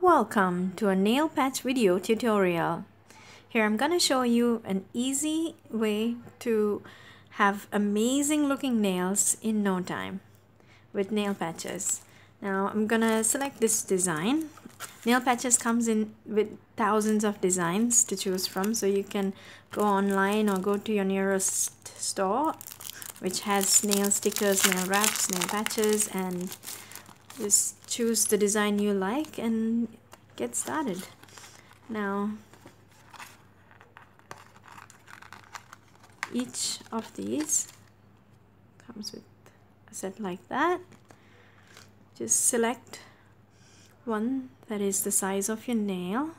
Welcome to a nail patch video tutorial. Here I'm gonna show you an easy way to have amazing looking nails in no time with nail patches. Now I'm gonna select this design. Nail patches comes in with thousands of designs to choose from, so you can go online or go to your nearest store which has nail stickers, nail wraps, nail patches, and just choose the design you like and get started. Now each of these comes with a set like that. Just select one that is the size of your nail,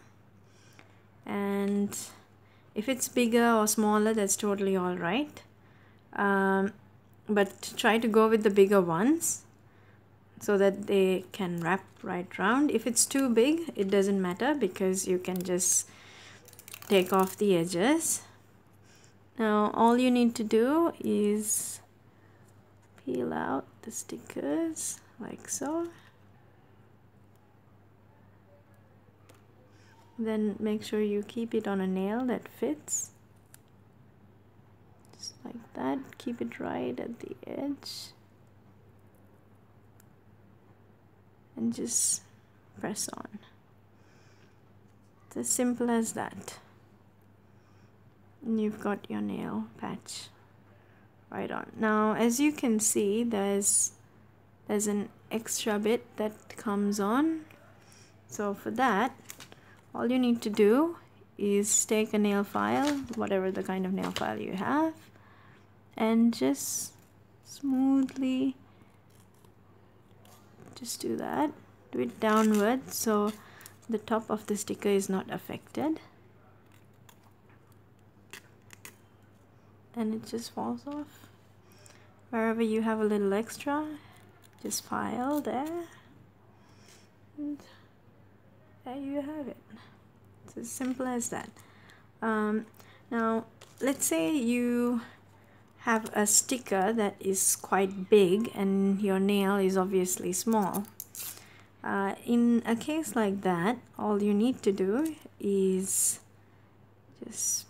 and if it's bigger or smaller, that's totally all right, but try to go with the bigger ones so that they can wrap right round. If it's too big, it doesn't matter because you can just take off the edges. Now all you need to do is peel out the stickers like so. Then make sure you keep it on a nail that fits. Just like that. Keep it right at the edge. And just press on. It's as simple as that. And you've got your nail patch right on. Now as you can see, there's an extra bit that comes on. So for that, all you need to do is take a nail file, whatever the kind of nail file you have, and just smoothly just do that. Do it downward so the top of the sticker is not affected, and it just falls off. Wherever you have a little extra, just file there, and there you have it. It's as simple as that. Now let's say you have a sticker that is quite big and your nail is obviously small. In a case like that, all you need to do is just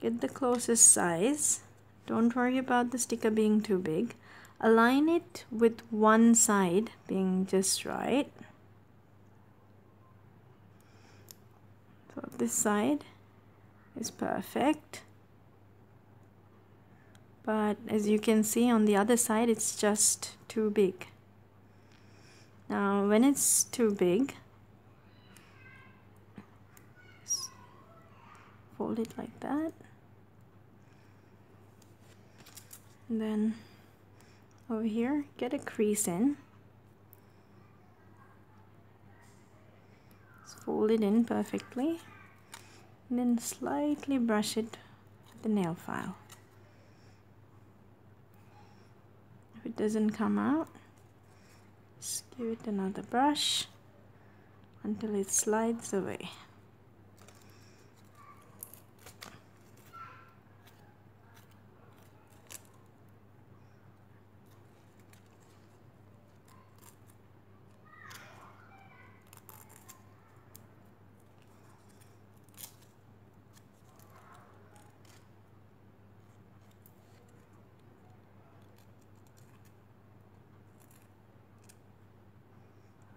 get the closest size. Don't worry about the sticker being too big. Align it with one side being just right. So this side is perfect. But as you can see on the other side, it's just too big. Now when it's too big, just fold it like that, and then over here get a crease in, just fold it in perfectly, and then slightly brush it with the nail file. If it doesn't come out, just give it another brush until it slides away.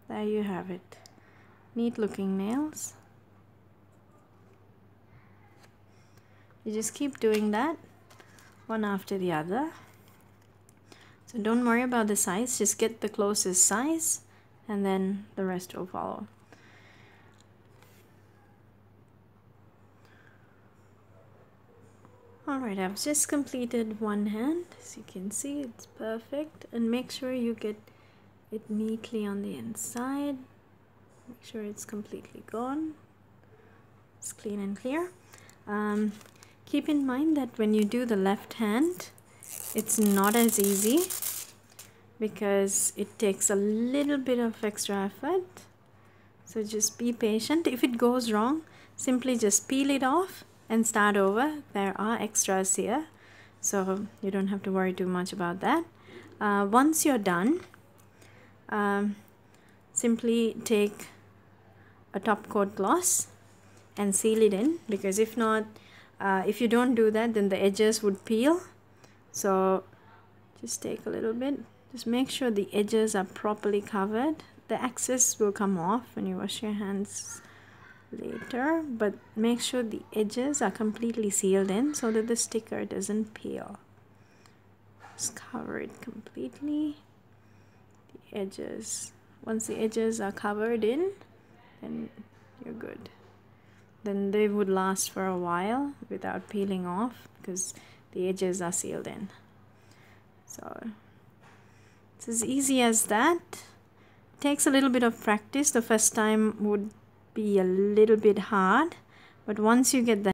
There you have it. Neat looking nails. You just keep doing that one after the other. So don't worry about the size, just get the closest size and then the rest will follow. Alright, I've just completed one hand. As you can see, it's perfect, and make sure you get it neatly on the inside. Make sure it's completely gone. It's clean and clear. Keep in mind that when you do the left hand, it's not as easy because it takes a little bit of extra effort. So just be patient. If it goes wrong, simply just peel it off and start over. There are extras here, so you don't have to worry too much about that. Once you're done, simply take a top coat gloss and seal it in, because if not, if you don't do that, then the edges would peel. So just take a little bit, just make sure the edges are properly covered. The excess will come off when you wash your hands later, but make sure the edges are completely sealed in so that the sticker doesn't peel. Just cover it completely, the edges. Once the edges are covered in, then you're good. Then they would last for a while without peeling off because the edges are sealed in. So it's as easy as that. It takes a little bit of practice. The first time would be a little bit hard, but once you get the